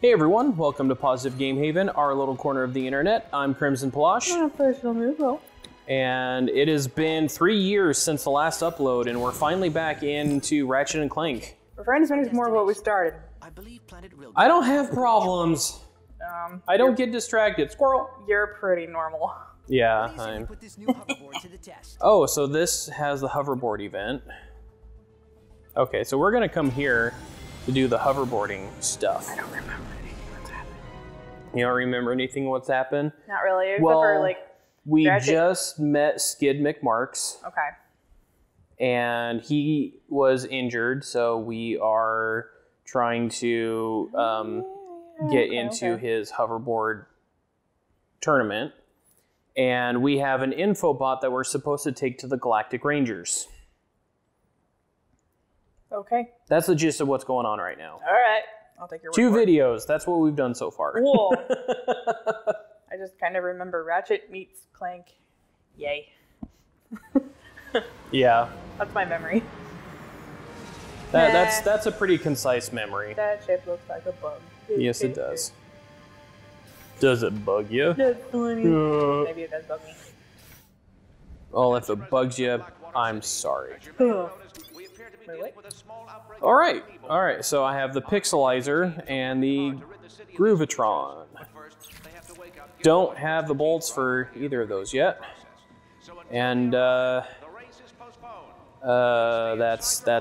Hey everyone, welcome to Positive Game Haven, our little corner of the internet. I'm Crimson Palosh. And it has been 3 years since the last upload, and we're finally back into Ratchet Clank. We're trying to finish more of what we started. I don't have problems. I don't get distracted. Squirrel! You're pretty normal. Yeah, I'm... Oh, so this has the hoverboard event. Okay, so we're gonna come here to do the hoverboarding stuff. I don't remember anything what's happened. You don't remember anything what's happened? Not really, except well, for like... we just met Skid McMarks. Okay. And he was injured, so we are trying to get into his hoverboard tournament. And we have an info bot that we're supposed to take to the Galactic Rangers. Okay. That's the gist of what's going on right now. All right. I'll take your word 2 for it. videos. That's what we've done so far. Cool. I just kind of remember Ratchet meets Clank. Yay. Yeah. That's my memory. That's a pretty concise memory. That shape looks like a bug. Yes, it does. Does it bug you? That's funny. Maybe it does bug me. Well, if it bugs you, I'm sorry. Wait. All right. So I have the Pixelizer and the Groovatron. Don't have the bolts for either of those yet, and that's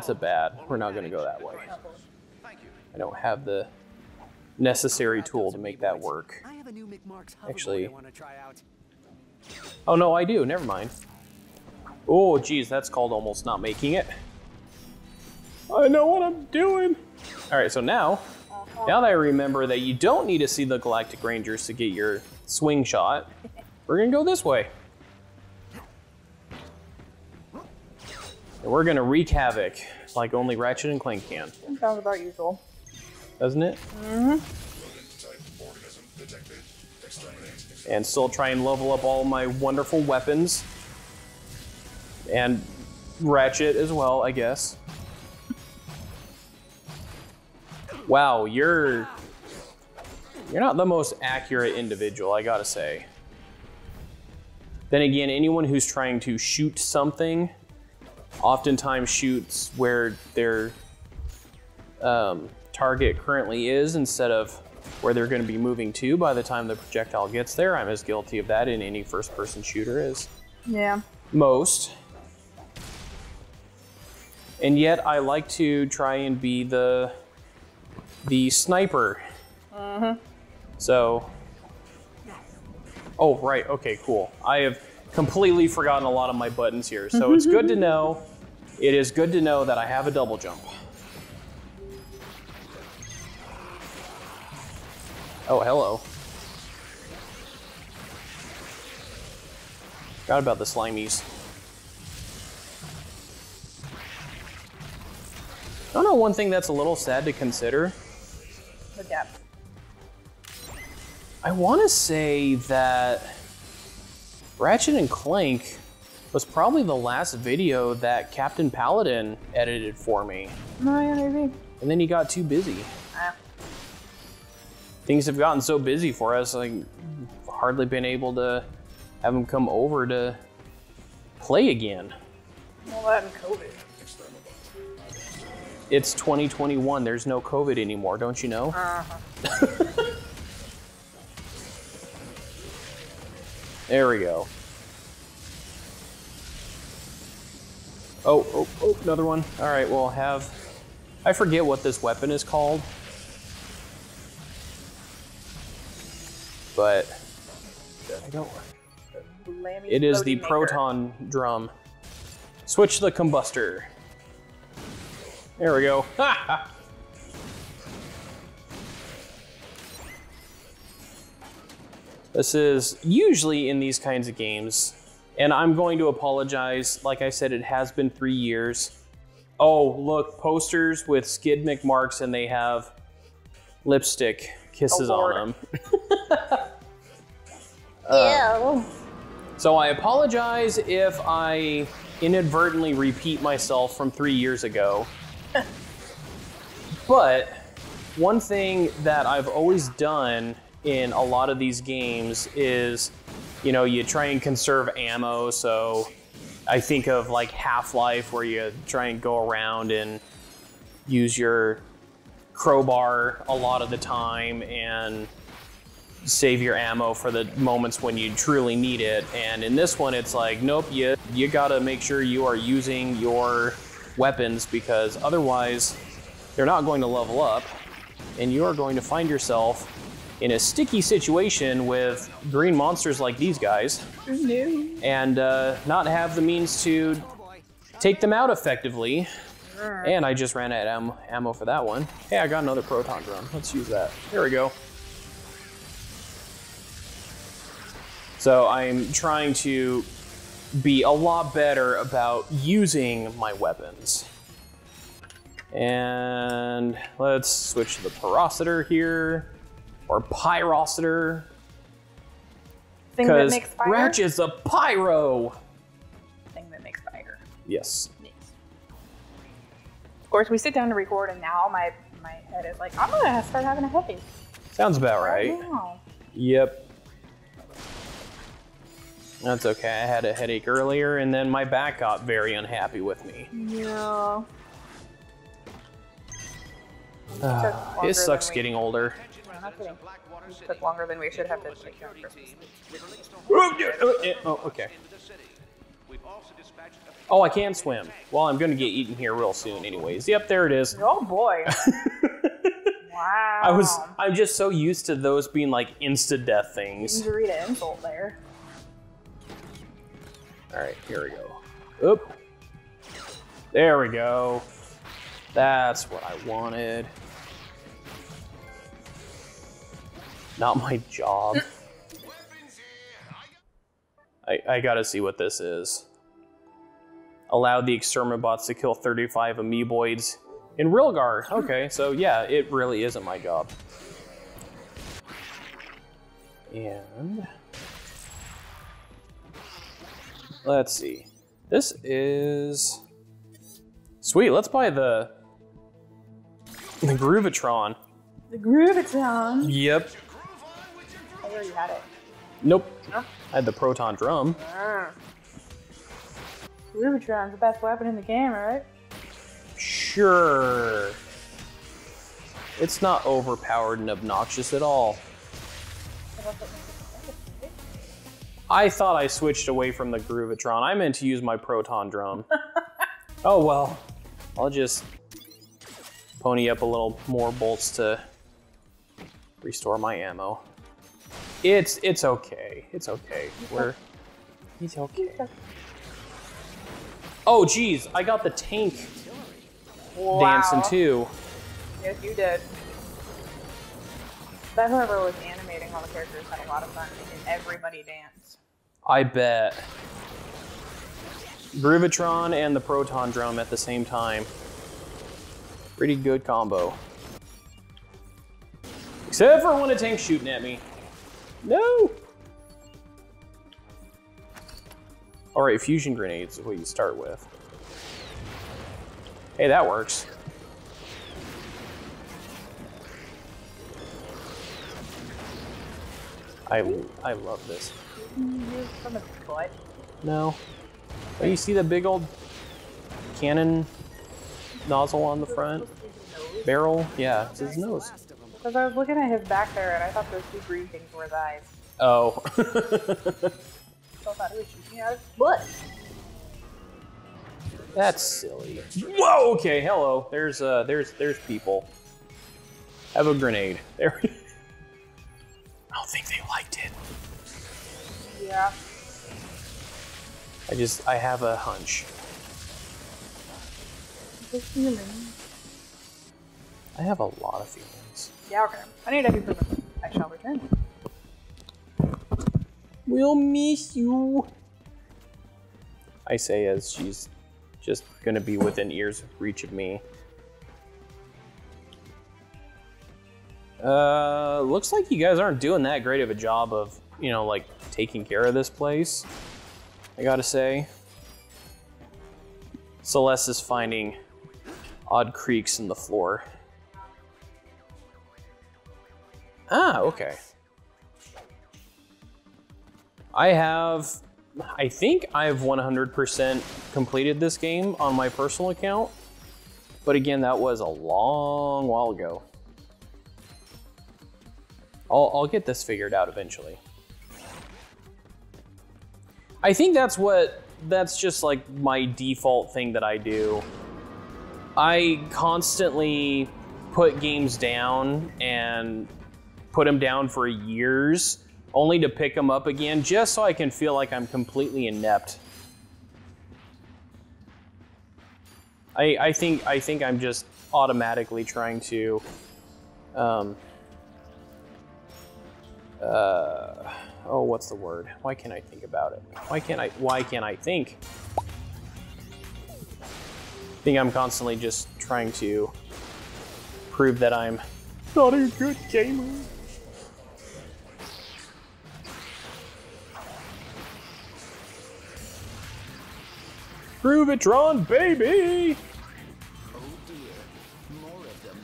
a bad. We're not going to go that way. I don't have the necessary tool to make that work. Actually, oh no, I do. Never mind. Oh, geez, that's called almost not making it. I know what I'm doing. All right, so now that I remember that you don't need to see the Galactic Rangers to get your swing shot, we're gonna go this way. And we're gonna wreak havoc like only Ratchet and Clank can. Sounds about usual. Doesn't it? Mm-hmm. And still try and level up all my wonderful weapons. And Ratchet as well, I guess. Wow, you're not the most accurate individual, I gotta say. Then again, anyone who's trying to shoot something oftentimes shoots where their target currently is instead of where they're going to be moving to by the time the projectile gets there. I'm as guilty of that in any first-person shooter as most. And yet I like to try and be the sniper. So, oh right, okay, cool. I have completely forgotten a lot of my buttons here, so it's good to know. It is good to know that I have a double jump. Oh, hello. Forgot about the slimies. I don't know, one thing that's a little sad to consider. The gap. I want to say that Ratchet and Clank was probably the last video that Captain Paladin edited for me. Oh, yeah, maybe. And then he got too busy. Things have gotten so busy for us, like, hardly been able to have him come over to play again. Well, that and COVID. It's 2021, there's no COVID anymore, don't you know? There we go. Oh, another one. All right, we'll have, I forget what this weapon is called. But I don't. It is the proton drum. Switch the combustor. There we go. This is usually in these kinds of games, and I'm going to apologize. Like I said, it has been 3 years. Oh, look, posters with Skid McMarks, and they have lipstick kisses on them. So I apologize if I inadvertently repeat myself from 3 years ago. But one thing that I've always done in a lot of these games is, you know, you try and conserve ammo. So I think of like Half-Life, where you try and go around and use your crowbar a lot of the time and save your ammo for the moments when you truly need it. And in this one, it's like, nope, you gotta make sure you are using your weapons, because otherwise they're not going to level up and you are going to find yourself in a sticky situation with green monsters like these guys and not have the means to take them out effectively. And I just ran out of ammo for that one. Hey, I got another proton drum. Let's use that. There we go. So I'm trying to be a lot better about using my weapons. And let's switch to the pyrocitor here, or pyrocitor. Thing that makes fire? Ratchet's a pyro! Thing that makes fire. Yes. Of course, we sit down to record, and now my head is like, I'm gonna start having a headache. Sounds about right. Now. Yep. That's okay. I had a headache earlier, and then my back got very unhappy with me. Yeah. It sucks getting older. I'm not kidding. It took longer than we should have to take care of Christmas. Oh, okay. Oh, I can swim. Well, I'm gonna get eaten here real soon anyways. Yep, there it is. Oh boy. Wow. I'm just so used to those being like insta-death things. Injury to insult there. Alright, here we go. Oop. There we go. That's what I wanted. Not my job. I gotta see what this is. Allowed the exterminabots to kill 35 amoeboids in Rilgar. Okay, so yeah, it really isn't my job. And let's see. This is sweet. Let's buy the Groovatron. The Groovatron? Yep. I already had it. Nope. Huh? I had the proton drum. Groovatron's the best weapon in the game, right? Sure. It's not overpowered and obnoxious at all. I thought I switched away from the Groovatron. I meant to use my proton drum. Oh well. I'll just pony up a little more bolts to restore my ammo. It's okay. It's okay. He's okay. Oh geez, I got the tank dancing too. Yes, you did. That whoever was animating all the characters had a lot of fun making everybody dance. I bet. Groovatron and the proton drum at the same time. Pretty good combo. Except for when a tank's shooting at me. No! Alright, fusion grenades is what you start with. Hey, that works. I love this. From the butt. No. Oh, you see the big old cannon nozzle on the front? Barrel? Yeah, it's his nose. Because I was looking at his back there and I thought those two green things were his eyes. Oh. So I thought he was shooting out his butt. That's silly. Whoa, okay, hello. There's people. Have a grenade. There we I don't think they liked it. Yeah. I have a hunch. The feeling. I have a lot of feelings. Yeah, okay. I need to be proven. I shall return. We'll miss you. I say as she's just gonna be within ear's reach of me. Looks like you guys aren't doing that great of a job of, you know, like, taking care of this place, I gotta say. Celeste is finding odd creaks in the floor. Ah, okay. I think I've 100% completed this game on my personal account, but again, that was a long while ago. I'll get this figured out eventually. I think that's just like my default thing that I do. I constantly put games down and put them down for years, only to pick them up again, just so I can feel like I'm completely inept. I think I'm just automatically trying to, oh, what's the word? Why can't I think about it? Why can't I think? I think I'm constantly just trying to prove that I'm not a good gamer. Prove it, Tron, baby! Oh dear, more of them.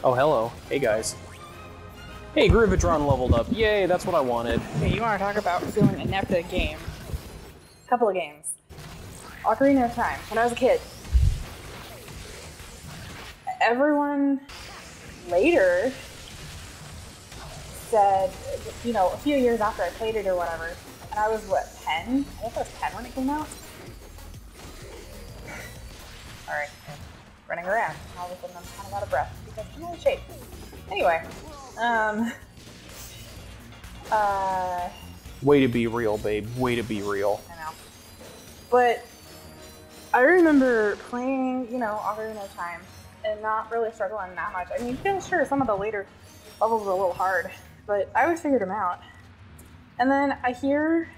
Oh, hello. Hey, guys. Hey, Groovatron leveled up. Yay, that's what I wanted. Okay, you want to talk about feeling inept at a game? Couple of games. Ocarina of Time. When I was a kid, everyone later said, you know, a few years after I played it or whatever, and I was, what, 10? I guess I was 10 when it came out. Alright, running around. All of a sudden I'm kind of out of breath because I'm out of shape. Anyway, Way to be real, babe. Way to be real. I know. But I remember playing, you know, Ocarina of Time and not really struggling that much. I mean, yeah, sure, some of the later levels were a little hard, but I always figured them out. And then I hear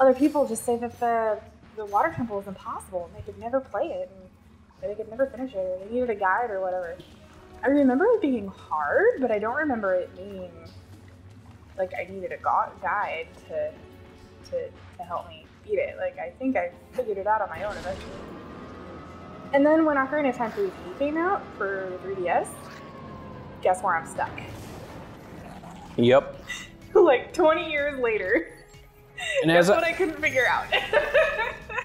other people just say that the water temple is impossible and they could never play it and they could never finish it or they needed a guide or whatever. I remember it being hard, but I don't remember it being like I needed a guide to help me beat it. Like, I think I figured it out on my own eventually. And then when Ocarina of Time 3D came out for 3DS, guess where I'm stuck? Yep. Like 20 years later. And that's what I couldn't figure out.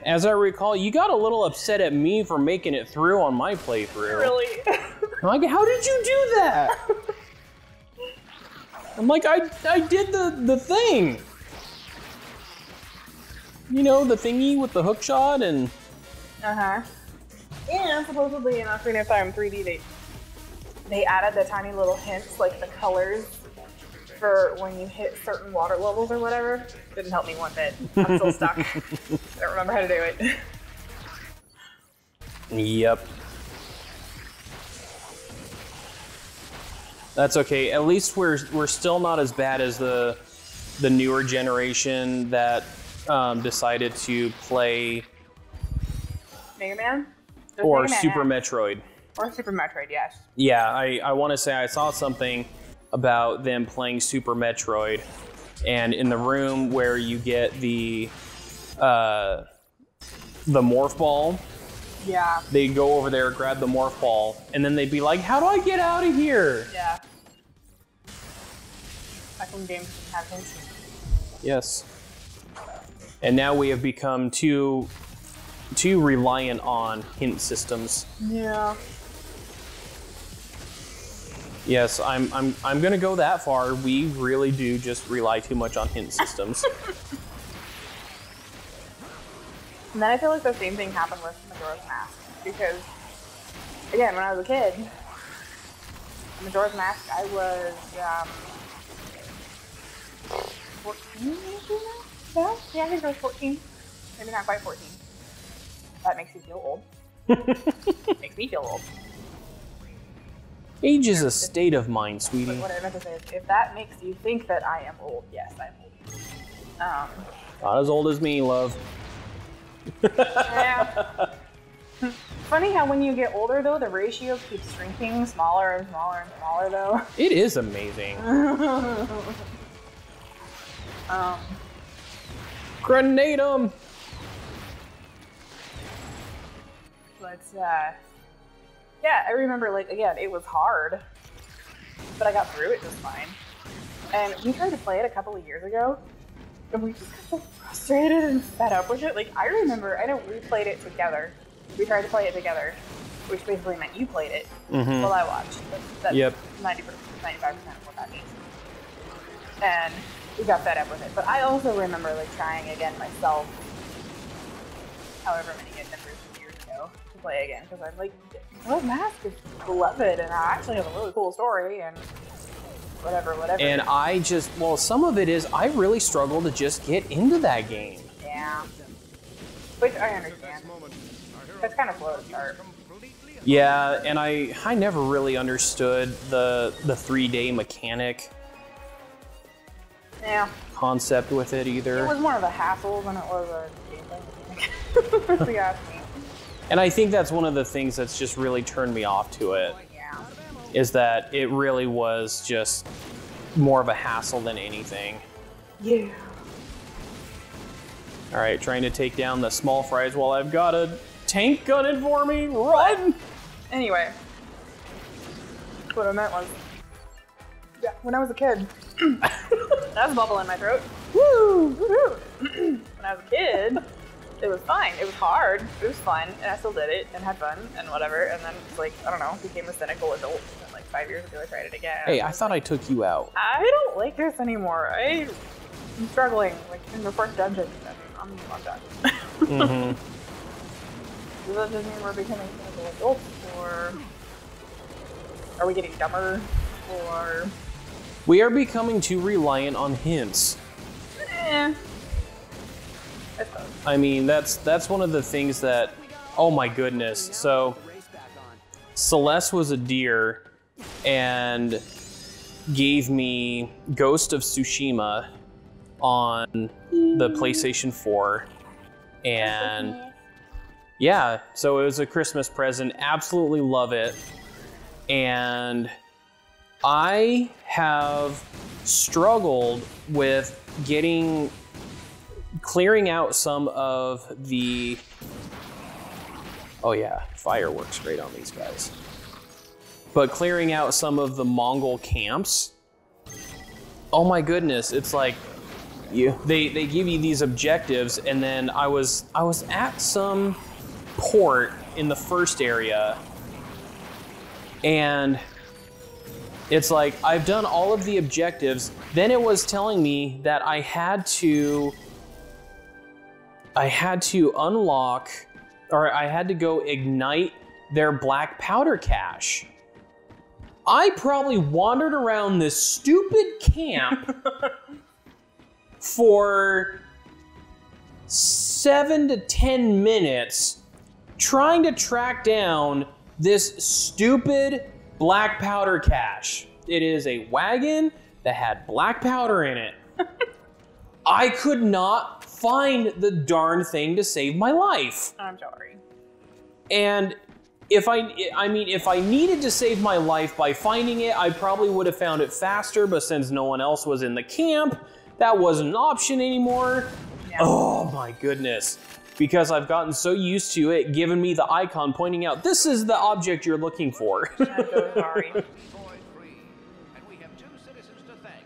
As I recall, you got a little upset at me for making it through on my playthrough. Really? I'm like, how did you do that? I'm like, I did the thing. You know, the thingy with the hook shot and... Uh-huh. And supposedly in Ocarina of Time 3D, they added the tiny little hints, like the colors for when you hit certain water levels or whatever. Didn't help me one bit. I'm still stuck. I don't remember how to do it. Yep. That's okay. At least we're still not as bad as the newer generation that decided to play Mega Man? Or Mega Man, Super yeah. Metroid. Or Super Metroid, yes. Yeah, I want to say I saw something about them playing Super Metroid, and in the room where you get the morph ball, Yeah. they'd go over there, grab the morph ball, and then they'd be like, how do I get out of here? Yeah. Back when games didn't have hints. Yes. And now we have become too reliant on hint systems. Yeah. Yes, I'm gonna go that far. We really do just rely too much on hint systems. And then I feel like the same thing happened with Majora's Mask. Because, again, when I was a kid, Majora's Mask, I was 14 maybe now? Yeah, I think I was 14. Maybe not quite 14. That makes you feel old. Makes me feel old. Age is a state of mind, sweetie. But what I meant to say is, if that makes you think that I am old, yes, I'm old. Not as old as me, love. Yeah. Funny how when you get older, though, the ratio keeps shrinking smaller and smaller and smaller, though. It is amazing. Grenade 'em! But yeah, I remember, like, again, it was hard, but I got through it just fine. And we tried to play it a couple of years ago, and we just got so frustrated and fed up with it. Like, I remember, I know we played it together. We tried to play it together, which basically meant you played it while I watched. That's 90%, 95% of what that means. And we got fed up with it. But I also remember, like, trying again myself, however many years ago, to play again, because I'm like, Red Mask is beloved, and I actually have a really cool story, and whatever. And I just, well, some of it is I really struggle to just get into that game. Yeah. Which I understand. It's kind of slow to start. Yeah, and I never really understood the 3-day mechanic concept with it either. It was more of a hassle than it was a gameplay mechanic, if you ask me. And I think that's one of the things that's just really turned me off to it. Yeah. Is that it really was just more of a hassle than anything. Yeah. All right, trying to take down the small fries while I've got a tank gunning for me. Run! Anyway, what I meant was, yeah, when I was a kid, that was a bubble in my throat. Woo! Woo! When I was a kid, it was fine. It was hard. It was fun, and I still did it and had fun and whatever. And then, like, I don't know, became a cynical adult. And like 5 years ago, I tried it again. Hey, I thought I took you out. I don't like this anymore. I'm struggling, like in the first dungeon. I'm not done. Does that just mean we're becoming cynical adults, or are we getting dumber, or? We are becoming too reliant on hints. I mean, that's one of the things that, oh my goodness. So Celeste was a deer and gave me Ghost of Tsushima on the PlayStation 4. And yeah, so it was a Christmas present. Absolutely love it. And I have struggled with clearing out some of the, oh yeah, fire works great on these guys. But clearing out some of the Mongol camps, oh my goodness, it's like, they give you these objectives, and then I was at some port in the first area, and it's like, I've done all of the objectives, then it was telling me that I had to unlock, or I had to go ignite their black powder cache. I probably wandered around this stupid camp for 7 to 10 minutes trying to track down this stupid black powder cache. It is a wagon that had black powder in it. I could not find the darn thing to save my life. I'm sorry. And if I needed to save my life by finding it, I probably would have found it faster, but since no one else was in the camp, that wasn't an option anymore. Yeah. Oh my goodness. Because I've gotten so used to it giving me the icon pointing out, this is the object you're looking for. I'm so sorry. And we have 2 citizens to thank,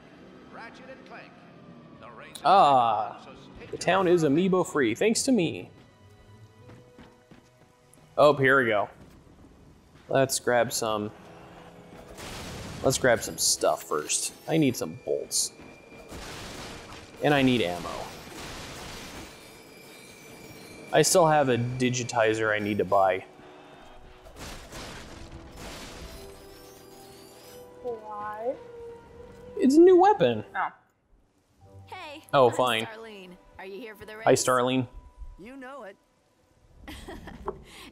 Ratchet and Clank. The town is amiibo free, thanks to me. Oh, here we go. Let's grab some stuff first. I need some bolts. And I need ammo. I still have a digitizer I need to buy. Why? It's a new weapon. Oh. Hey. Oh, I'm fine. Starlene. Are you here for the race? Hi, Starlene. You know it.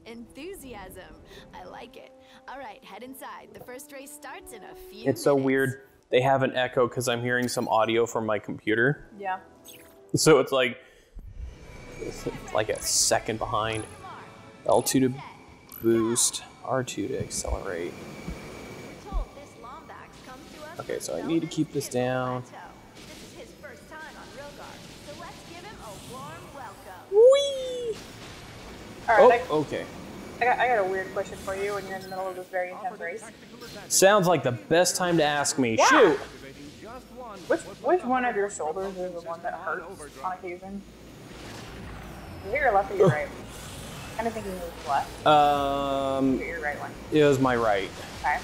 Enthusiasm. I like it. All right, head inside. The first race starts in a few It's so minutes. weird. They have an echo because I'm hearing some audio from my computer. Yeah. So it's like a second behind. L2 to boost, R2 to accelerate. Okay, so I need to keep this down. This is his first time on Rilgar, so let's give him a warm welcome. Whee! All right. Oh, okay. I got a weird question for you when you're in the middle of this very intense race. Sounds like the best time to ask me. Yeah. Shoot! Which one of your shoulders is the one that hurts on occasion? Is it your left or your right? I'm kind of thinking it was left. Or your right one? It was my right. Okay.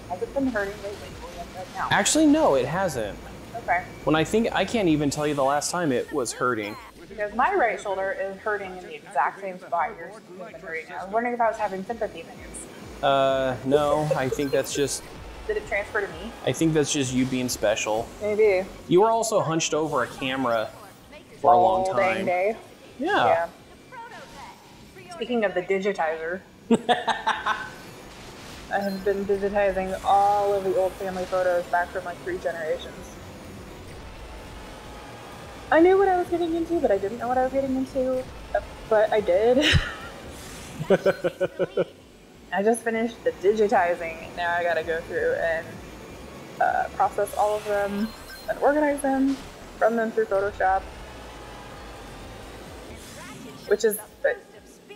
Has it been hurting lately? Right now? Actually, no, it hasn't. Okay. When I can't even tell you the last time it was hurting. Because my right shoulder is hurting in the exact same spot yours has been hurting. I was wondering if I was having sympathy veins. No, I think that's just... Did it transfer to me? I think that's just you being special. Maybe. You were also hunched over a camera for a long All time. dang day. Yeah. Speaking of the digitizer, I have been digitizing all of the old family photos back from like 3 generations. I knew what I was getting into, but I didn't know what I was getting into. But I did. I just finished the digitizing. Now I gotta go through and process all of them and organize them, run them through Photoshop. Which is,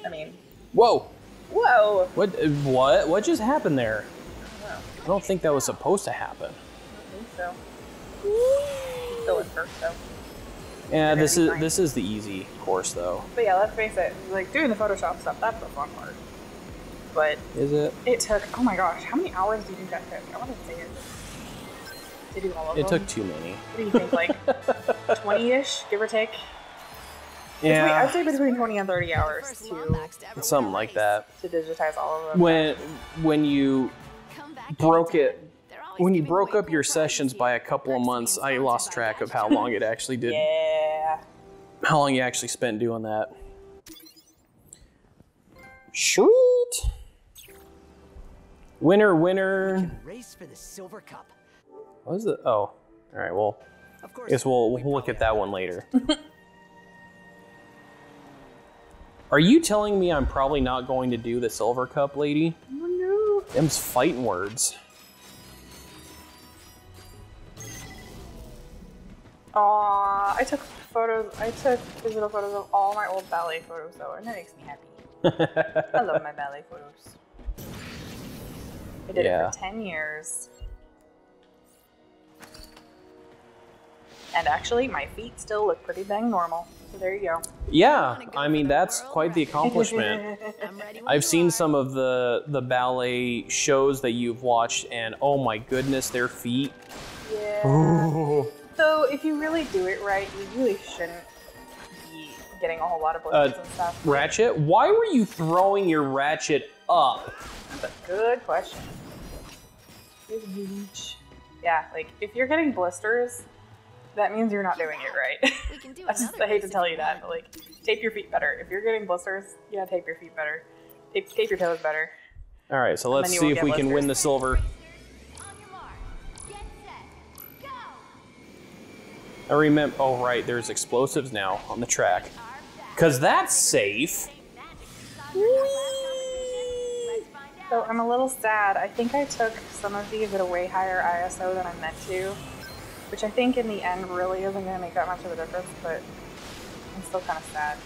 I mean... Whoa! Whoa! What just happened there? I don't know. I don't think that was supposed to happen. I think so. Still in first though. Yeah, this is the easy course though. But yeah, let's face it, like doing the Photoshop stuff, that's the fun part. But is it? It took, oh my gosh, how many hours do you think that took? I want to say it. To do all of them. It took too many. What do you think, like 20-ish, give or take? Yeah. I'd say between 20 and 30 hours to something like that. To digitize all of them. When you broke it. When you broke up your sessions by a couple of months, I lost track of how long it actually did. Yeah. How long you actually spent doing that. Shoot! Winner. Race for the silver cup. What is it? Oh, all right. Well, I guess we'll look at that one later. Are you telling me I'm probably not going to do the silver cup, lady? Oh no. Them's fighting words. Aw, I took digital photos of all my old ballet photos though, and that makes me happy. I love my ballet photos. I did it for 10 years. And actually, my feet still look pretty dang normal. So there you go. Yeah, I mean, that's quite the accomplishment. I've seen some of the ballet shows that you've watched, and oh my goodness, their feet. Yeah. Ooh. So if you really do it right, you really shouldn't be getting a whole lot of blisters and stuff. Ratchet, why were you throwing your Ratchet up? That's a good question. Yeah, like if you're getting blisters, that means you're not doing it right. I hate to tell you that, but like, tape your feet better. If you're getting blisters, yeah, tape your feet better. Tape your toes better. All right, so let's see if we can win the silver. I remember, oh right, there's explosives now on the track. Cause that's safe. So I'm a little sad. I think I took some of these at a way higher ISO than I meant to, which I think in the end really isn't gonna make that much of a difference, but I'm still kind of sad.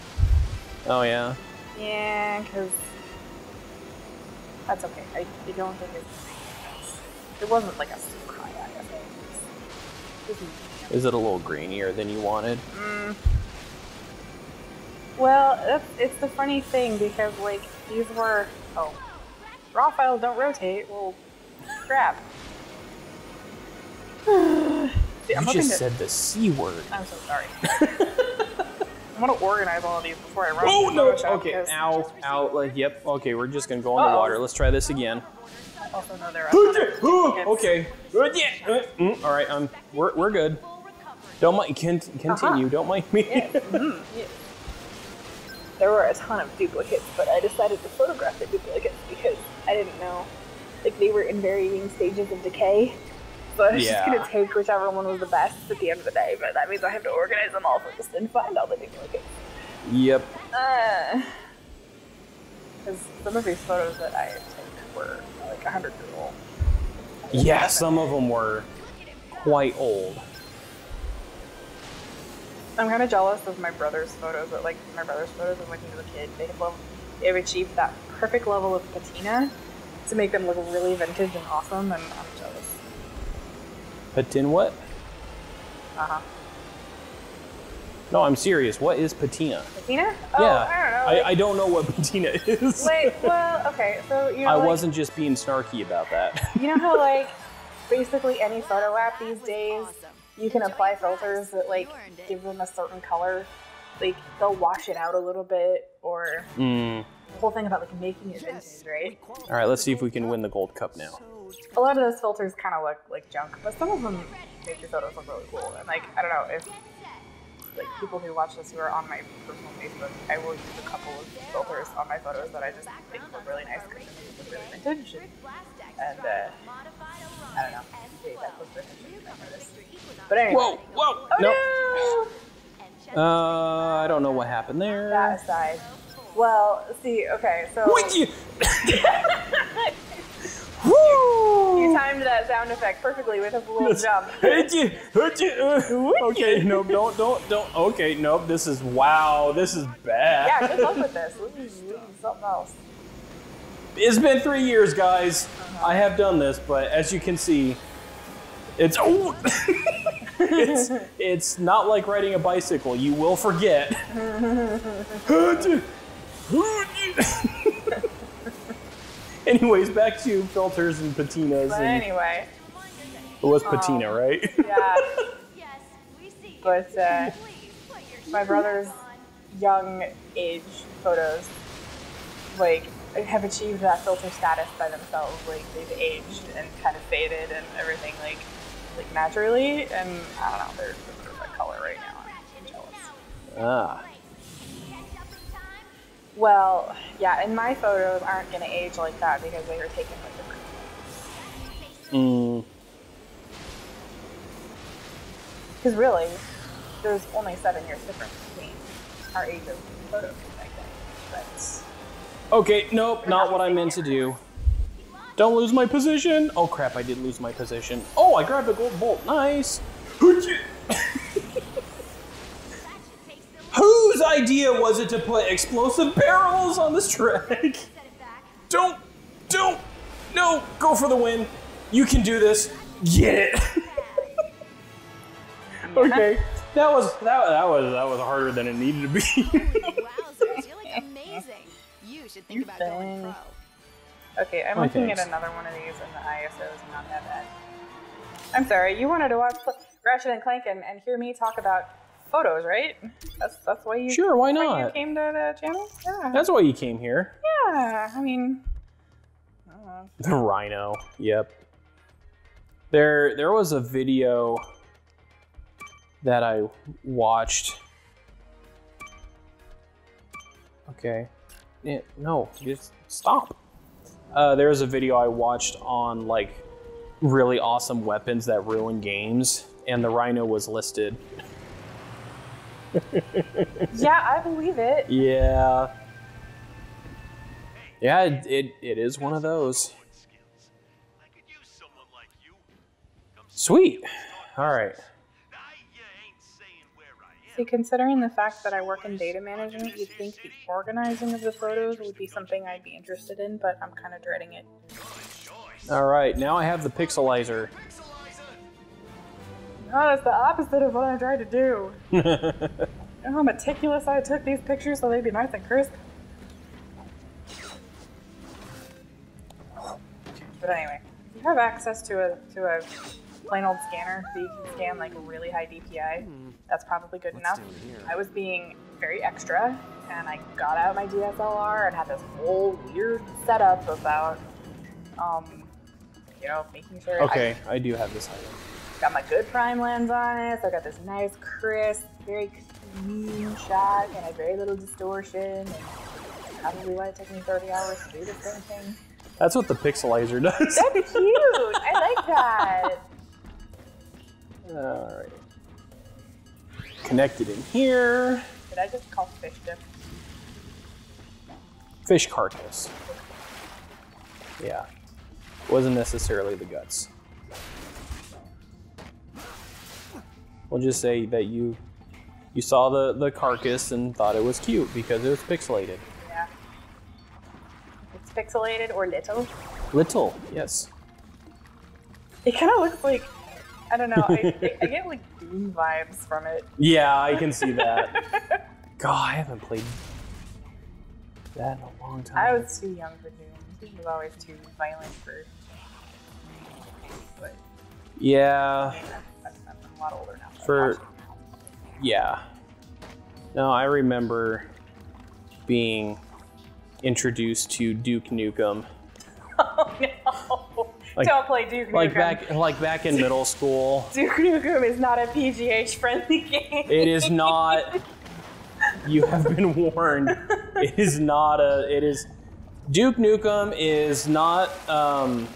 Oh yeah? Yeah, cause that's okay. I don't think it wasn't like a super high ISO. Is it a little greenier than you wanted? Well, it's the funny thing because like these were raw files don't rotate. Well, crap. See, You just said the C word. I'm so sorry. I want to organize all of these before I run. Oh no! Photoshop Okay, ow, like yep. Okay, we're just gonna go in the water. Let's try this again. I also know there are okay. Good. Yeah. All right. We're good. Don't mind. Continue. Don't mind me. Yeah. Yeah. There were a ton of duplicates, but I decided to photograph the duplicates because I didn't know, like they were in varying stages of decay. So I was just gonna take whichever one was the best at the end of the day. But that means I have to organize them all first and find all the duplicates. Yep. Because some of these photos that I took were like 100 years old. Yeah, some of them were quite old. I'm kind of jealous of my brother's photos, but like my brother's photos of when he was a kid, they have achieved that perfect level of patina to make them look really vintage and awesome, and I'm jealous. Patin what? Uh-huh. No, I'm serious. What is patina? Patina? Oh, Yeah. I don't know. I don't know what patina is. Wait, well, okay, so you know, I wasn't just being snarky about that. You know how like basically any photo app these days, you can apply filters that like give them a certain color. Like they'll wash it out a little bit, or the whole thing about like making it vintage, right? All right, let's see if we can win the gold cup now. A lot of those filters kind of look like junk, but some of them make your photos look really cool. And like, I don't know if like people who watch this who are on my personal Facebook, I will use a couple of filters on my photos that I just think look really nice because they look really vintage. And I don't know, maybe that looks vintage. But anyway. Whoa, whoa, Oh, no. no! I don't know what happened there. That aside. Well, see, okay, so... Woo! You timed that sound effect perfectly with a little jump. Okay, no, don't. Okay, nope, this is, wow, this is bad. Yeah, good luck with this. This is something else. It's been 3 years, guys. I have done this, but as you can see, it's, it's not like riding a bicycle. You will forget. Anyways, back to filters and patinas. But anyway. It was patina, right? Yeah. But my brother's young age photos, like, have achieved that filter status by themselves. Like, they've aged and kind of faded and everything, like naturally. And I don't know, they're sort of that color right now. I'm jealous. Ah. Well, yeah, and my photos aren't going to age like that because they were taken with different photos. Because really, there's only 7 years difference between our age of photos, I think. But Okay, nope, not what I meant to do. Don't lose my position. Oh crap, I did lose my position. Oh, I grabbed a gold bolt. Nice. Whose idea was it to put explosive barrels on this track? Don't, no, go for the win. You can do this. Get it. Okay, that was harder than it needed to be. Wowzers, you look amazing. You should think about going pro. Okay, I'm looking at another one of these and the ISO is not that bad. I'm sorry, you wanted to watch Ratchet and Clank and hear me talk about photos, right? That's why you. Sure, why Why not? you came to the channel? Yeah. That's why you came here. Yeah, I mean. The Rhino. Yep. There was a video that I watched. Okay. No, just stop. There was a video I watched on like really awesome weapons that ruin games, and the Rhino was listed. Yeah, I believe it. Yeah. Yeah, it is one of those. Sweet. All right. See, considering the fact that I work in data management, you'd think the organizing of the photos would be something I'd be interested in, but I'm kind of dreading it. All right, now I have the pixelizer. No, that's the opposite of what I tried to do. You know how meticulous I took these pictures so they'd be nice and crisp? But anyway, you have access to a plain old scanner so you can scan like really high DPI. That's probably good enough. I was being very extra and I got out my DSLR and had this whole weird setup about, you know, making sure Okay, I do have this item. got my good prime lens on it, so I got this nice, crisp, very clean shot and a very little distortion, and probably why it took me 30 hours to do this damn thing. That's what the pixelizer does. That's cute! I like that! Alright. Connected in here. Did I just call fish dip? Fish carcass. Yeah. Wasn't necessarily the guts. We'll just say that you saw the carcass and thought it was cute because it was pixelated. Yeah. pixelated or little. Little, yes. It kind of looks like, I don't know, I get like Doom vibes from it. Yeah, I can see that. God, I haven't played that in a long time. I was too young for Doom. Doom was always too violent for. But yeah. I'm a lot older now. For yeah. No, I remember being introduced to Duke Nukem. Oh no! Like, don't play Duke Nukem. Like back in middle school. Duke Nukem is not a PGH friendly game. It is not. You have been warned. It is not a. It is. Duke Nukem is not. Oh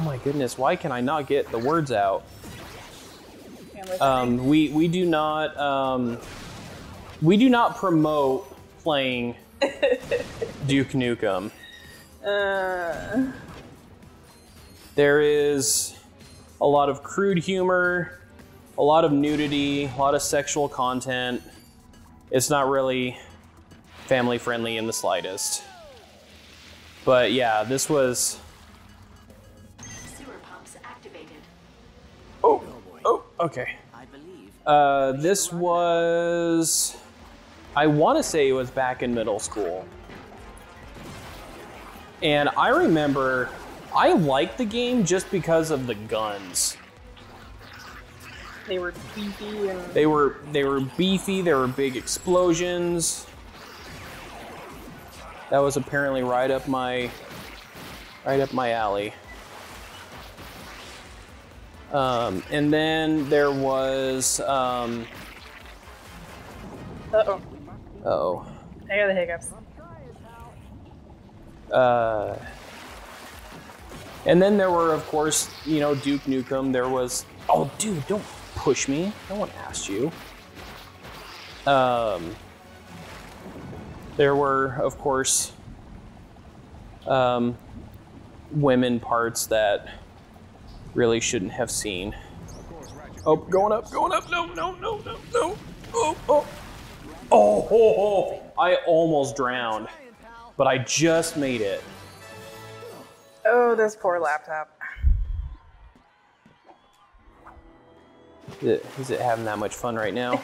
my goodness! Why can I not get the words out? We do not promote playing Duke Nukem. There is a lot of crude humor, a lot of nudity, a lot of sexual content. It's not really family friendly in the slightest. But yeah, this was. Sewer pumps activated. Oh, okay. This was. I want to say it was back in middle school. And I remember I liked the game just because of the guns. They were beefy and They were beefy, there were big explosions. That was apparently right up my alley. And then there was Uh-oh. I got the hiccups. And then there were, of course, you know, Duke Nukem. There was, oh, dude, don't push me. No one asked you. There were, of course, women parts that really shouldn't have seen. Oh, going up, no. Oh, I almost drowned, but I just made it. Oh, this poor laptop. Is it having that much fun right now?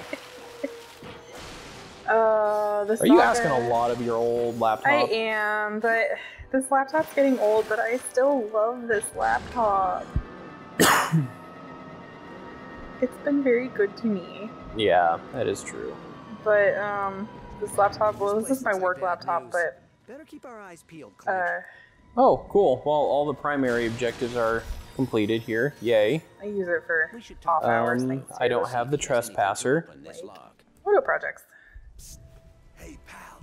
Are you asking a lot of your old laptop? I am, but this laptop's getting old, but I still love this laptop. It's been very good to me. Yeah, that is true. But, this laptop, well, this is my work laptop, but... Better keep our eyes peeled, Oh, cool. Well, all the primary objectives are completed here. Yay. I use it for off hours. I don't have the trespasser. Photo projects. Hey, pal,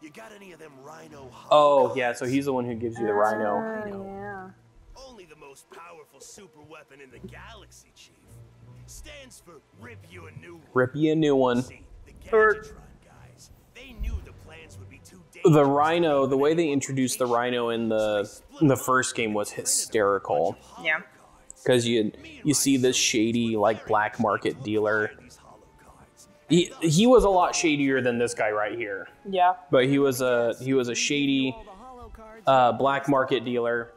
you got any of them rhino? Oh, yeah, so he's the one who gives you the rhino. Yeah. Only the most powerful super weapon in the galaxy, Chief. Stands for Rip You a New One. Rip you a new one. See, the Gadgetron guys, they knew the plans would be too dangerous. The rhino, the way they introduced the rhino in the first game was hysterical. Yeah. Because you see this shady, like, black market dealer. He was a lot shadier than this guy right here. Yeah. But he was a shady black market dealer,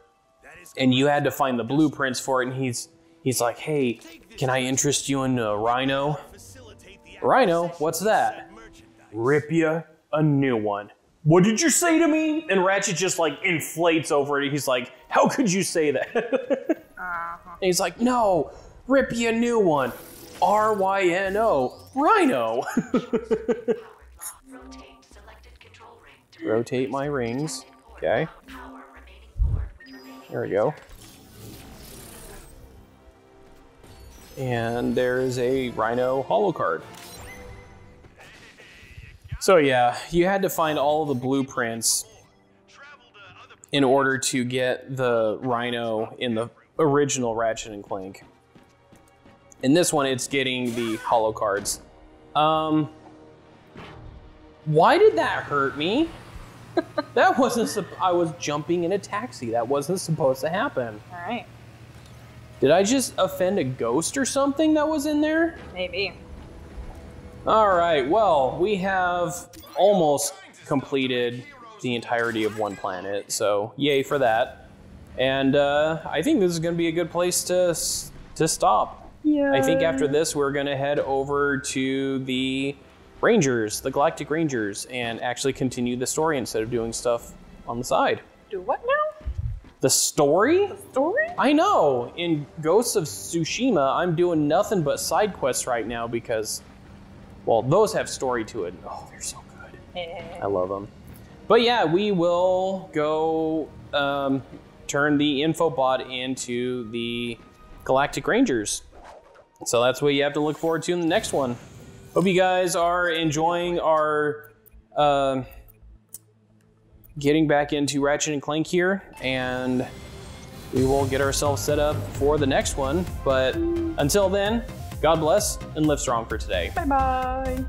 and you had to find the blueprints for it. And he's like, hey, can I interest you in a rhino? Rhino? What's that? Rip ya a new one. What did you say to me? And Ratchet just like inflates over it. He's like, how could you say that? And he's like, no, rip ya a new one. R-Y-N-O. Rhino. Rotate my rings. Okay. There we go. And there's a Rhino holo card. So yeah, you had to find all the blueprints in order to get the Rhino in the original Ratchet and Clank. In this one, it's getting the holo cards. Why did that hurt me? That wasn't. I was jumping in a taxi. That wasn't supposed to happen. All right. Did I just offend a ghost or something that was in there? Maybe. All right. Well, we have almost completed the entirety of one planet, so yay for that. And I think this is going to be a good place to stop. Yeah. I think after this, we're going to head over to the Rangers, the Galactic Rangers, and actually continue the story instead of doing stuff on the side. Do what now? The story? The story? I know. In Ghosts of Tsushima, I'm doing nothing but side quests right now because, well, those have story to it. Oh, they're so good. I love them. But yeah, we will go turn the info bot into the Galactic Rangers. So that's what you have to look forward to in the next one. Hope you guys are enjoying our getting back into Ratchet and Clank here, and we will get ourselves set up for the next one. But until then, God bless and live strong for today. Bye-bye.